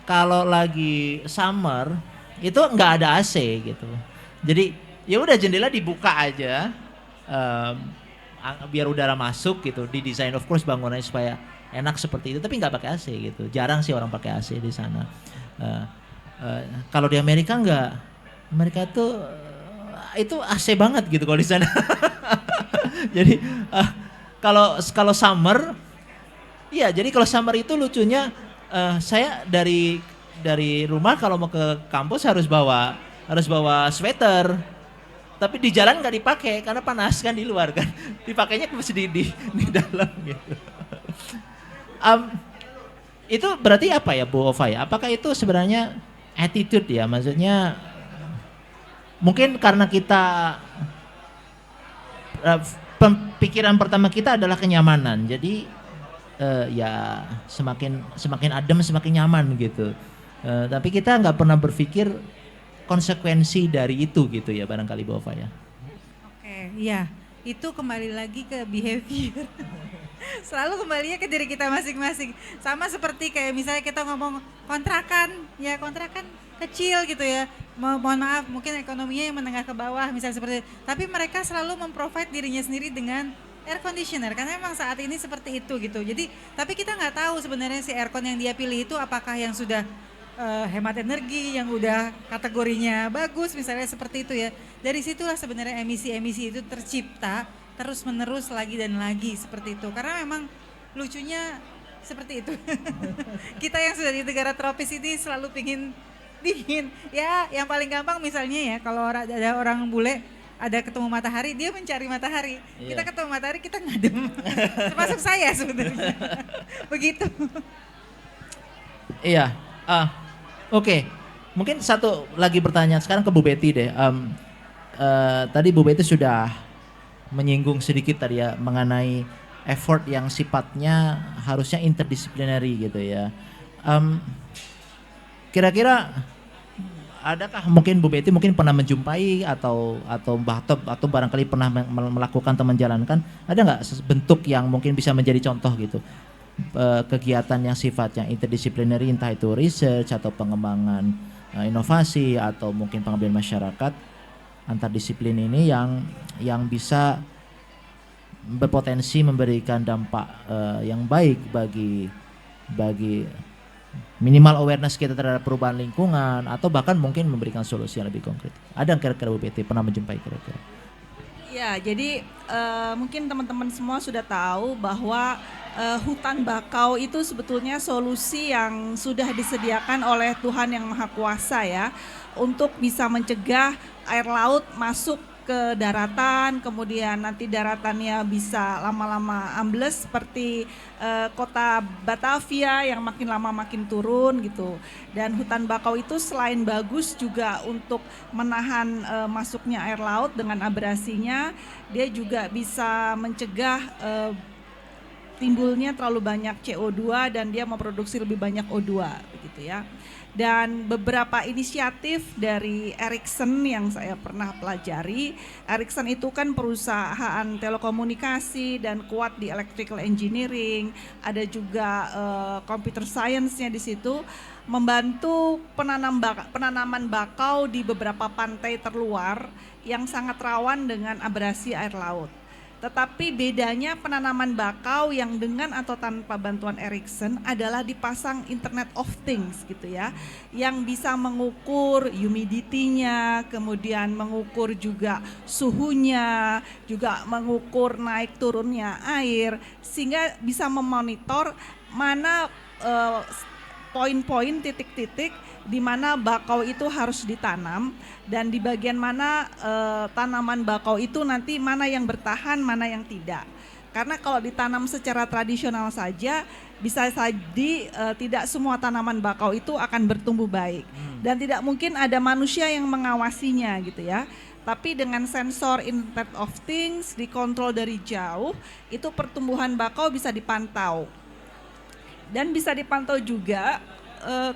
kalau lagi summer itu nggak ada AC gitu. Jadi ya udah jendela dibuka aja. Biar udara masuk gitu, didesain of course bangunannya supaya enak seperti itu, tapi nggak pakai AC gitu. Jarang sih orang pakai AC di sana. Kalau di Amerika nggak, Amerika tuh itu AC banget gitu kalau di sana. Jadi kalau summer, iya jadi kalau summer itu lucunya saya dari rumah kalau mau ke kampus harus bawa sweater. Tapi di jalan nggak dipakai karena panas kan di luar kan. Dipakainya masih di dalam gitu. Itu berarti apa ya Bu Ova ya? Apakah itu sebenarnya attitude ya? Maksudnya mungkin karena kita pikiran pertama kita adalah kenyamanan. Jadi ya semakin adem semakin nyaman gitu. Tapi kita nggak pernah berpikir konsekuensi dari itu gitu ya barangkali Bu Ova ya. Oke, iya. Itu kembali lagi ke behavior. Selalu kembalinya ke diri kita masing-masing. Sama seperti kayak misalnya kita ngomong kontrakan, ya kontrakan kecil gitu ya. Mohon maaf, mungkin ekonominya yang menengah ke bawah misalnya seperti itu. Tapi mereka selalu memprovide dirinya sendiri dengan air conditioner karena memang saat ini seperti itu gitu. Jadi tapi kita nggak tahu sebenarnya si aircon yang dia pilih itu apakah yang sudah hemat energi yang udah kategorinya bagus misalnya seperti itu ya. Dari situlah sebenarnya emisi-emisi itu tercipta terus menerus lagi dan lagi seperti itu. Karena memang lucunya seperti itu. Kita yang sudah di negara tropis ini selalu pingin dingin. Ya yang paling gampang misalnya ya kalau ada orang bule ada ketemu matahari, dia mencari matahari. Yeah. Kita ketemu matahari, kita ngadem. Termasuk saya sebenarnya. Begitu. Iya. Oke, mungkin satu lagi pertanyaan sekarang ke Bu Betty deh. Tadi Bu Betty sudah menyinggung sedikit tadi ya mengenai effort yang sifatnya harusnya interdisciplinary gitu ya. Kira-kira adakah mungkin Bu Betty mungkin pernah menjumpai atau barangkali pernah melakukan atau menjalankan, ada nggak bentuk yang mungkin bisa menjadi contoh gitu? Kegiatan yang sifatnya interdisciplinary, entah itu research atau pengembangan inovasi atau mungkin pengabdian masyarakat antar disiplin ini yang bisa berpotensi memberikan dampak yang baik bagi minimal awareness kita terhadap perubahan lingkungan atau bahkan mungkin memberikan solusi yang lebih konkret. Ada yang kira-kira Bu Betty pernah menjumpai kira-kira? Ya, jadi mungkin teman-teman semua sudah tahu bahwa hutan bakau itu sebetulnya solusi yang sudah disediakan oleh Tuhan yang Maha Kuasa ya, untuk bisa mencegah air laut masuk ke daratan, kemudian nanti daratannya bisa lama-lama ambles seperti kota Batavia yang makin lama makin turun gitu. Dan hutan bakau itu selain bagus juga untuk menahan masuknya air laut dengan abrasinya, dia juga bisa mencegah timbulnya terlalu banyak CO2 dan dia memproduksi lebih banyak O2 begitu ya. Dan beberapa inisiatif dari Ericsson yang saya pernah pelajari, Ericsson itu kan perusahaan telekomunikasi dan kuat di electrical engineering, ada juga computer science-nya di situ, membantu penanaman bakau di beberapa pantai terluar yang sangat rawan dengan abrasi air laut. Tetapi bedanya penanaman bakau yang dengan atau tanpa bantuan Ericsson adalah dipasang Internet of Things gitu ya, yang bisa mengukur humidity-nya, kemudian mengukur juga suhunya, juga mengukur naik turunnya air, sehingga bisa memonitor mana poin-poin, titik-titik di mana bakau itu harus ditanam dan di bagian mana tanaman bakau itu nanti mana yang bertahan, mana yang tidak. Karena kalau ditanam secara tradisional saja bisa jadi tidak semua tanaman bakau itu akan bertumbuh baik dan tidak mungkin ada manusia yang mengawasinya gitu ya. Tapi dengan sensor Internet of Things dikontrol dari jauh, itu pertumbuhan bakau bisa dipantau. Dan bisa dipantau juga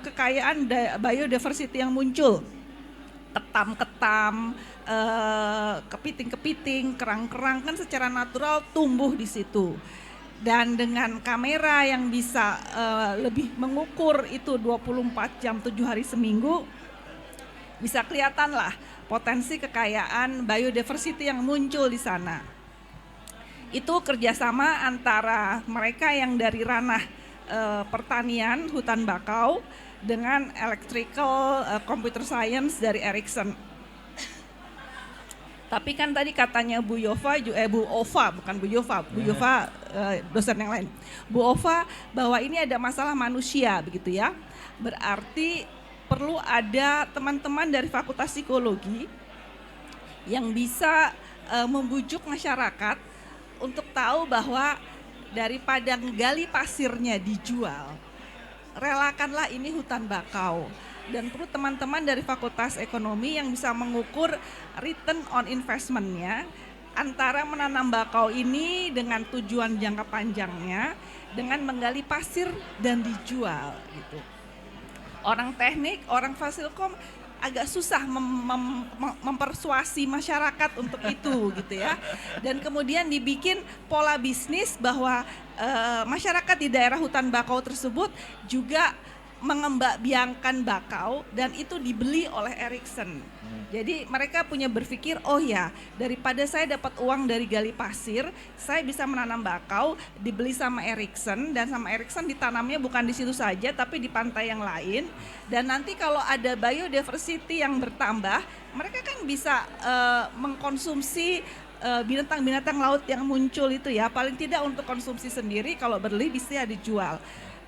kekayaan biodiversity yang muncul. Ketam-ketam, kepiting-kepiting, kerang-kerang kan secara natural tumbuh di situ. Dan dengan kamera yang bisa lebih mengukur itu 24 jam 7 hari seminggu, bisa kelihatan lah potensi kekayaan biodiversity yang muncul di sana. Itu kerjasama antara mereka yang dari ranah pertanian, hutan bakau, dengan electrical computer science dari Ericsson. Tapi kan tadi katanya Bu Ova, bukan Bu Yova, Bu Yova dosen yang lain. Bu Ova bahwa ini ada masalah manusia begitu ya. Berarti perlu ada teman-teman dari Fakultas Psikologi yang bisa membujuk masyarakat untuk tahu bahwa daripada gali pasirnya dijual, relakanlah ini hutan bakau. Dan perlu teman-teman dari Fakultas Ekonomi yang bisa mengukur return on investment-nya antara menanam bakau ini dengan tujuan jangka panjangnya dengan menggali pasir dan dijual gitu. Orang teknik, orang fasilkom agak susah mempersuasi masyarakat untuk itu gitu ya. Dan kemudian dibikin pola bisnis bahwa masyarakat di daerah hutan bakau tersebut juga mengembangbiakkan bakau dan itu dibeli oleh Ericsson. Jadi mereka punya berpikir, oh ya daripada saya dapat uang dari gali pasir, saya bisa menanam bakau, dibeli sama Ericsson dan sama Ericsson ditanamnya bukan di situ saja tapi di pantai yang lain. Dan nanti kalau ada biodiversity yang bertambah, mereka kan bisa mengkonsumsi binatang-binatang laut yang muncul itu ya, paling tidak untuk konsumsi sendiri, kalau berlebih bisa dijual.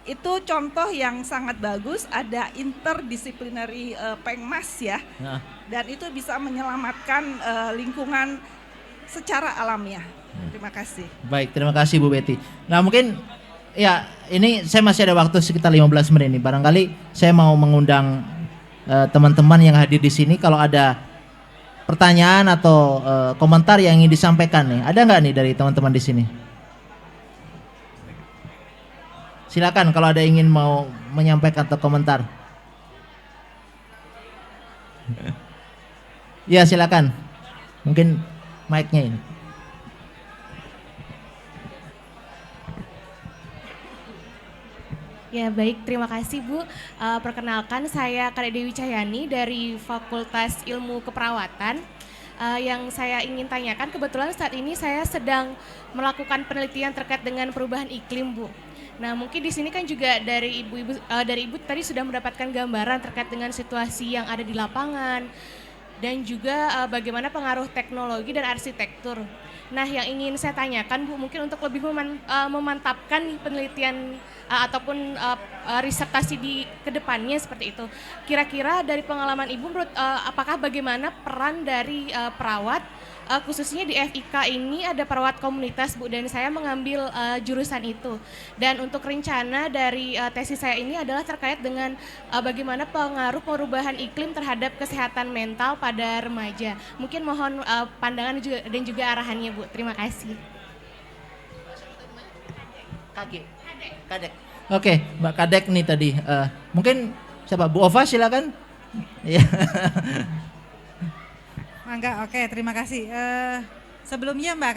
Itu contoh yang sangat bagus, ada interdisciplinary pengmas ya, dan itu bisa menyelamatkan lingkungan secara alamiah. Terima kasih. Baik, terima kasih Bu Betty. Nah mungkin ya ini saya masih ada waktu sekitar 15 menit nih. Barangkali saya mau mengundang teman-teman yang hadir di sini kalau ada pertanyaan atau komentar yang ingin disampaikan nih. Ada nggak nih dari teman-teman di sini? Silakan kalau ada ingin mau menyampaikan atau komentar. Ya silakan. Mungkin mic-nya ini. Ya baik, terima kasih Bu. Perkenalkan saya Kadek Dewi Cahyani dari Fakultas Ilmu Keperawatan. Yang saya ingin tanyakan, kebetulan saat ini saya sedang melakukan penelitian terkait dengan perubahan iklim Bu. Nah mungkin di sini kan juga dari ibu tadi sudah mendapatkan gambaran terkait dengan situasi yang ada di lapangan dan juga bagaimana pengaruh teknologi dan arsitektur. Nah yang ingin saya tanyakan Bu, mungkin untuk lebih memantapkan penelitian ataupun risetasi di kedepannya seperti itu. Kira-kira dari pengalaman Ibu menurut apakah bagaimana peran dari perawat khususnya di FIK ini ada perawat komunitas Bu, dan saya mengambil jurusan itu. Dan untuk rencana dari tesis saya ini adalah terkait dengan bagaimana pengaruh perubahan iklim terhadap kesehatan mental pada remaja. Mungkin mohon pandangan dan juga arahannya Bu. Terima kasih. Kadek. Oke, Mbak Kadek nih tadi. Mungkin siapa? Bu Ova silakan. Iya. Mangga, oke, terima kasih. Sebelumnya Mbak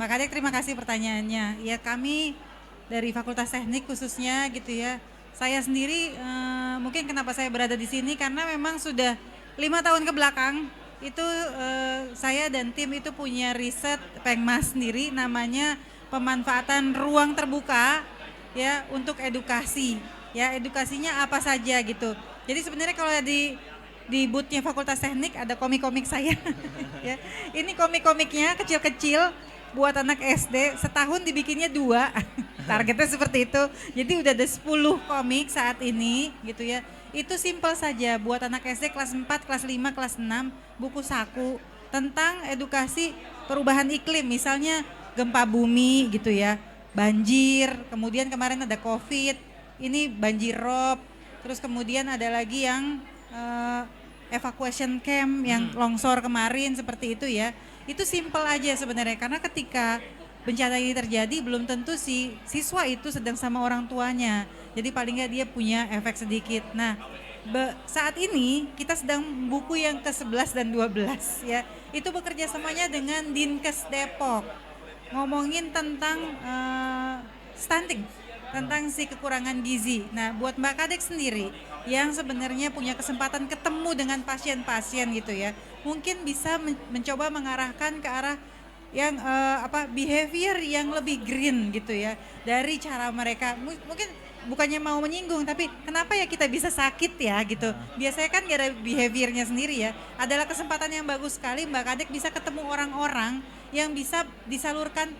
Kadek terima kasih pertanyaannya. Ya kami dari Fakultas Teknik khususnya gitu ya. Saya sendiri mungkin kenapa saya berada di sini karena memang sudah 5 tahun ke belakang itu saya dan tim itu punya riset Pengmas sendiri namanya pemanfaatan ruang terbuka ya untuk edukasi. Ya edukasinya apa saja gitu. Jadi sebenarnya kalau di boothnya Fakultas Teknik ada komik-komik saya. Ya. Ini komik-komiknya kecil-kecil buat anak SD setahun dibikinnya 2. Targetnya seperti itu. Jadi udah ada 10 komik saat ini gitu ya. Itu simpel saja buat anak SD kelas 4, kelas 5, kelas 6, buku saku tentang edukasi perubahan iklim, misalnya gempa bumi gitu ya, banjir, kemudian kemarin ada COVID, ini banjir rob, terus kemudian ada lagi yang evacuation camp yang longsor kemarin seperti itu ya. Itu simpel aja sebenarnya, karena ketika bencana ini terjadi belum tentu si siswa itu sedang sama orang tuanya. Jadi paling nggak dia punya efek sedikit. Nah, saat ini kita sedang buku yang ke-11 dan 12 ya. Itu bekerja samanya dengan Dinkes Depok. Ngomongin tentang stunting, tentang si kekurangan gizi. Nah, buat Mbak Kadek sendiri yang sebenarnya punya kesempatan ketemu dengan pasien-pasien gitu ya, mungkin bisa mencoba mengarahkan ke arah yang behavior yang lebih green gitu ya, dari cara mereka. Mungkin bukannya mau menyinggung, tapi kenapa ya kita bisa sakit ya gitu. Biasanya kan gak ada behaviornya sendiri ya. Adalah kesempatan yang bagus sekali Mbak Kadek bisa ketemu orang-orang yang bisa disalurkan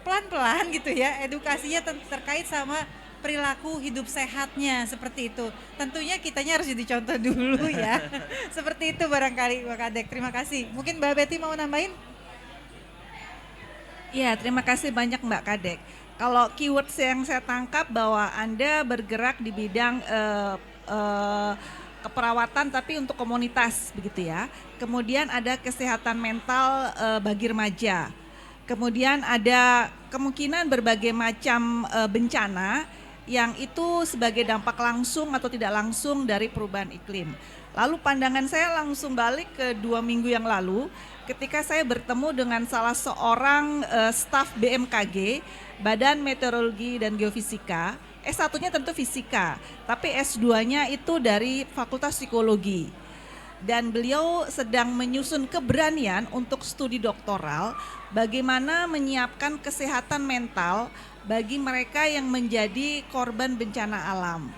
pelan-pelan gitu ya, edukasinya terkait sama perilaku hidup sehatnya seperti itu. Tentunya kitanya harus jadi contoh dulu ya. Seperti itu barangkali Mbak Kadek. Terima kasih. Mungkin Mbak Betty mau nambahin? Ya, terima kasih banyak Mbak Kadek. Kalau keyword yang saya tangkap bahwa Anda bergerak di bidang keperawatan tapi untuk komunitas begitu ya. Kemudian ada kesehatan mental bagi remaja. Kemudian ada kemungkinan berbagai macam bencana yang itu sebagai dampak langsung atau tidak langsung dari perubahan iklim. Lalu pandangan saya langsung balik ke 2 minggu yang lalu ketika saya bertemu dengan salah seorang staf BMKG, Badan Meteorologi dan Geofisika. S1-nya tentu fisika, tapi S2-nya itu dari Fakultas Psikologi. Dan beliau sedang menyusun keberanian untuk studi doktoral bagaimana menyiapkan kesehatan mental bagi mereka yang menjadi korban bencana alam.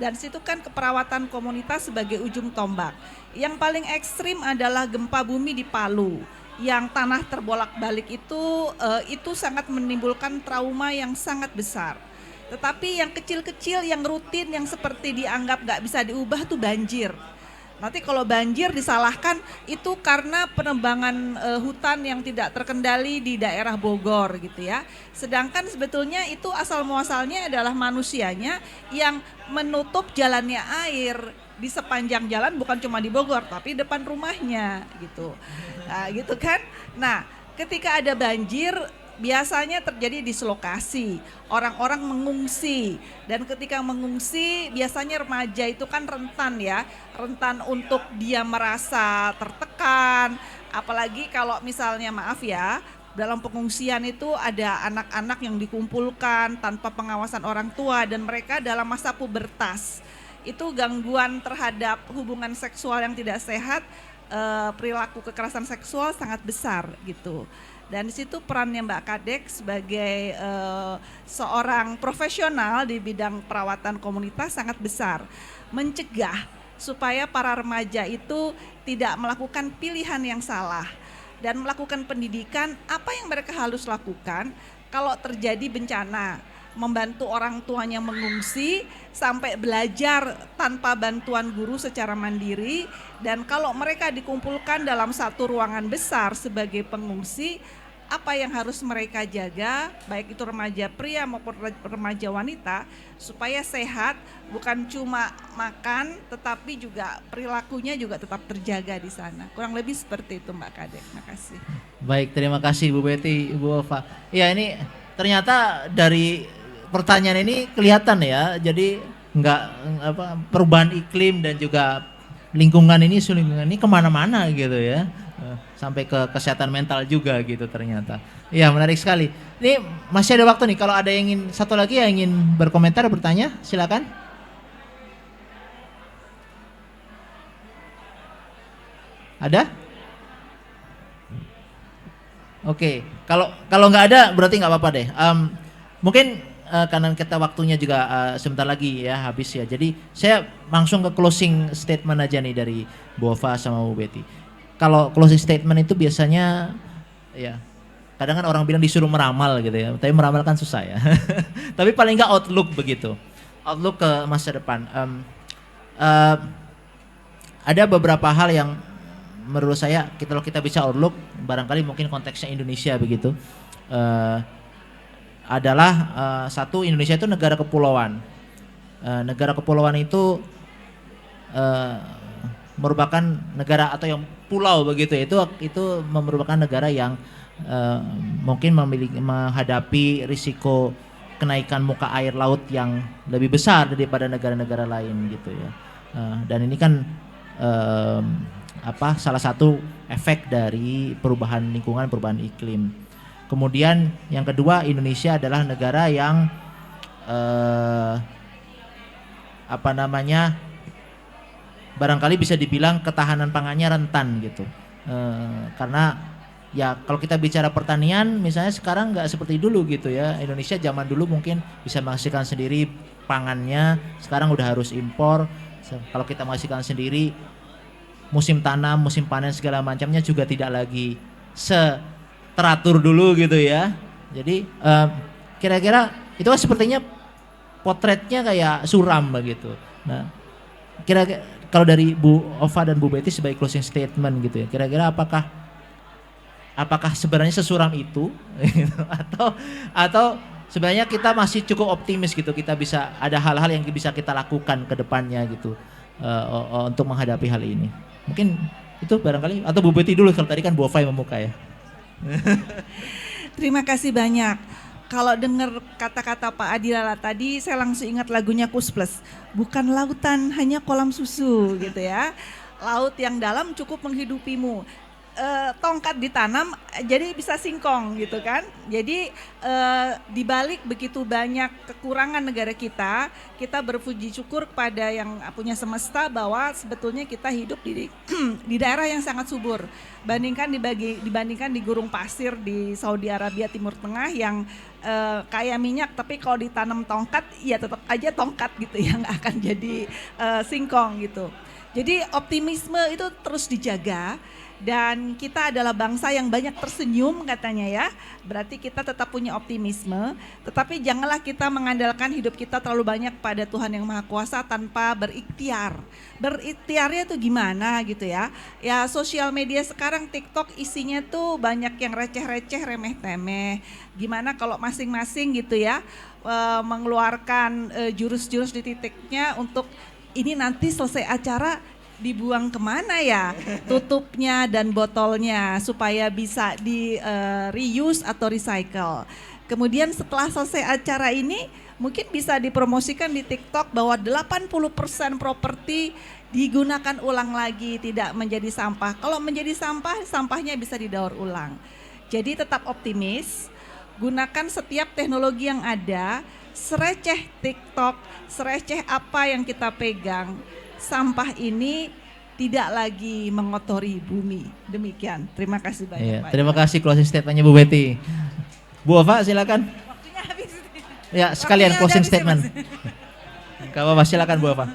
Dan situ kan keperawatan komunitas sebagai ujung tombak. Yang paling ekstrim adalah gempa bumi di Palu, yang tanah terbolak-balik itu sangat menimbulkan trauma yang sangat besar. Tetapi yang kecil-kecil, yang rutin, yang seperti dianggap gak bisa diubah tuh banjir. Nanti kalau banjir disalahkan itu karena penebangan hutan yang tidak terkendali di daerah Bogor gitu ya. Sedangkan sebetulnya itu asal muasalnya adalah manusianya yang menutup jalannya air di sepanjang jalan, bukan cuma di Bogor tapi depan rumahnya gitu. Nah, gitu kan. Nah, ketika ada banjir biasanya terjadi dislokasi, orang-orang mengungsi, dan ketika mengungsi biasanya remaja itu kan rentan ya, rentan untuk dia merasa tertekan, apalagi kalau misalnya maaf ya, dalam pengungsian itu ada anak-anak yang dikumpulkan tanpa pengawasan orang tua dan mereka dalam masa pubertas. Itu gangguan terhadap hubungan seksual yang tidak sehat, perilaku kekerasan seksual sangat besar gitu. Dan di situ perannya Mbak Kadek sebagai seorang profesional di bidang perawatan komunitas sangat besar. Mencegah supaya para remaja itu tidak melakukan pilihan yang salah dan melakukan pendidikan apa yang mereka harus lakukan kalau terjadi bencana. Membantu orang tuanya mengungsi sampai belajar tanpa bantuan guru secara mandiri, dan kalau mereka dikumpulkan dalam satu ruangan besar sebagai pengungsi, apa yang harus mereka jaga, baik itu remaja pria maupun remaja wanita, supaya sehat, bukan cuma makan tetapi juga perilakunya juga tetap terjaga di sana. Kurang lebih seperti itu Mbak Kadek. Terima kasih. Baik, terima kasih Bu Betty, Bu Ova. Ya, ini ternyata dari pertanyaan ini kelihatan ya, jadi perubahan iklim dan juga lingkungan ini kemana-mana gitu ya, sampai ke kesehatan mental juga gitu ternyata. Ya, menarik sekali. Ini masih ada waktu nih, kalau ada yang ingin satu lagi yang ingin berkomentar, bertanya, silakan. Ada? Oke, kalau nggak ada berarti nggak apa-apa deh. Mungkin karena kita waktunya juga sebentar lagi ya habis ya. Jadi saya langsung ke closing statement aja nih dari Bu Ova sama Bu Betty. Kalau closing statement itu biasanya ya Kadang kan orang bilang disuruh meramal gitu ya, tapi meramal kan susah ya. Tapi paling nggak outlook begitu, outlook ke masa depan. Ada beberapa hal yang menurut saya kalau kita bisa outlook, barangkali mungkin konteksnya Indonesia begitu, adalah satu, Indonesia itu negara kepulauan. Negara kepulauan itu merupakan negara atau yang pulau begitu ya, itu merupakan negara yang mungkin menghadapi risiko kenaikan muka air laut yang lebih besar daripada negara-negara lain gitu ya. Dan ini kan salah satu efek dari perubahan lingkungan, perubahan iklim. Kemudian yang kedua, Indonesia adalah negara yang barangkali bisa dibilang ketahanan pangannya rentan gitu, karena ya kalau kita bicara pertanian misalnya sekarang nggak seperti dulu gitu ya. Indonesia zaman dulu mungkin bisa menghasilkan sendiri pangannya, sekarang udah harus impor. Kalau kita menghasilkan sendiri, musim tanam, musim panen segala macamnya juga tidak lagi teratur dulu gitu ya. Jadi kira-kira itu kan sepertinya potretnya kayak suram begitu. Nah, kira-kira kalau dari Bu Ova dan Bu Betty sebagai closing statement gitu ya, kira-kira apakah sebenarnya sesuram itu atau sebenarnya kita masih cukup optimis gitu, kita bisa ada hal-hal yang bisa kita lakukan ke depannya gitu untuk menghadapi hal ini. Mungkin itu barangkali, atau Bu Betty dulu, kalau tadi kan Bu Ova yang membuka ya. Terima kasih banyak. Kalau dengar kata-kata Pak Adilala tadi, saya langsung ingat lagunya Kus Plus. Bukan lautan, hanya kolam susu gitu ya. Laut yang dalam cukup menghidupimu. Tongkat ditanam jadi bisa singkong gitu kan. Jadi dibalik begitu banyak kekurangan negara kita berpuji syukur kepada yang punya semesta bahwa sebetulnya kita hidup di daerah yang sangat subur. Dibandingkan di gurun pasir di Saudi Arabia Timur Tengah yang kaya minyak, tapi kalau ditanam tongkat ya tetap aja tongkat gitu yang akan jadi singkong gitu. Jadi optimisme itu terus dijaga. Dan kita adalah bangsa yang banyak tersenyum katanya ya, berarti kita tetap punya optimisme, tetapi janganlah kita mengandalkan hidup kita terlalu banyak pada Tuhan yang Maha Kuasa tanpa berikhtiar. Berikhtiarnya tuh gimana gitu ya, ya sosial media sekarang TikTok isinya tuh banyak yang receh-receh, remeh-temeh, gimana kalau masing-masing gitu ya mengeluarkan jurus-jurus di titiknya untuk ini nanti selesai acara dibuang kemana ya tutupnya dan botolnya supaya bisa di reuse atau recycle. Kemudian setelah selesai acara ini mungkin bisa dipromosikan di TikTok bahwa 80% properti digunakan ulang lagi, tidak menjadi sampah. Kalau menjadi sampah, sampahnya bisa didaur ulang. Jadi tetap optimis, gunakan setiap teknologi yang ada, sereceh TikTok, sereceh apa yang kita pegang, sampah ini tidak lagi mengotori bumi. Demikian. Terima kasih banyak. Iya, Pak. terima kasih closing statementnya Bu Betty. Bu Ova silakan. Waktunya habis. Ya sekalian Waktunya closing udah habis ya, statement. Gak apa-apa, silakan Bu Ova.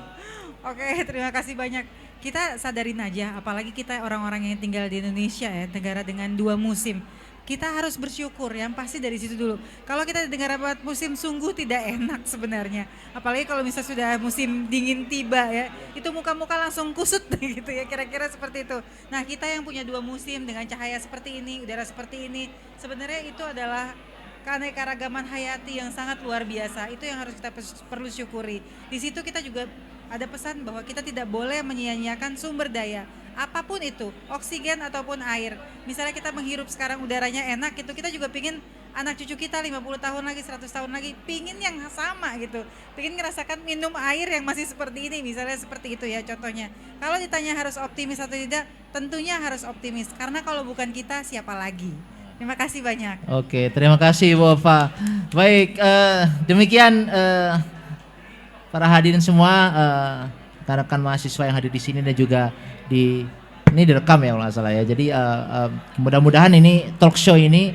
Oke, terima kasih banyak. Kita sadarin aja, apalagi kita orang-orang yang tinggal di Indonesia ya, negara dengan 2 musim. Kita harus bersyukur, yang pasti dari situ dulu. Kalau kita dengar apa musim sungguh tidak enak sebenarnya. Apalagi kalau misalnya sudah musim dingin tiba ya, itu muka-muka langsung kusut gitu ya, kira-kira seperti itu. Nah kita yang punya 2 musim dengan cahaya seperti ini, udara seperti ini, sebenarnya itu adalah keanekaragaman hayati yang sangat luar biasa. Itu yang harus kita perlu syukuri. Di situ kita juga ada pesan bahwa kita tidak boleh menyia-nyiakan sumber daya. Apapun itu, oksigen ataupun air. Misalnya kita menghirup sekarang udaranya enak gitu, kita juga pingin anak cucu kita 50 tahun lagi, 100 tahun lagi, pingin yang sama gitu. Pingin ngerasakan minum air yang masih seperti ini, misalnya seperti itu ya contohnya. Kalau ditanya harus optimis atau tidak, tentunya harus optimis. Karena kalau bukan kita, siapa lagi? Terima kasih banyak. Oke, terima kasih Bu Ova. Baik, demikian para hadirin semua, rekan mahasiswa yang hadir di sini dan juga ini direkam ya kalau nggak salah ya. Jadi mudah-mudahan ini talk show ini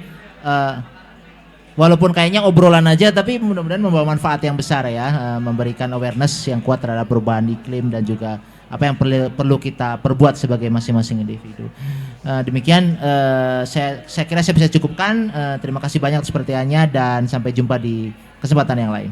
walaupun kayaknya obrolan aja, tapi mudah-mudahan membawa manfaat yang besar ya, memberikan awareness yang kuat terhadap perubahan iklim dan juga apa yang perlu kita perbuat sebagai masing-masing individu. Demikian saya kira saya bisa cukupkan. Terima kasih banyak atas perhatiannya dan sampai jumpa di kesempatan yang lain.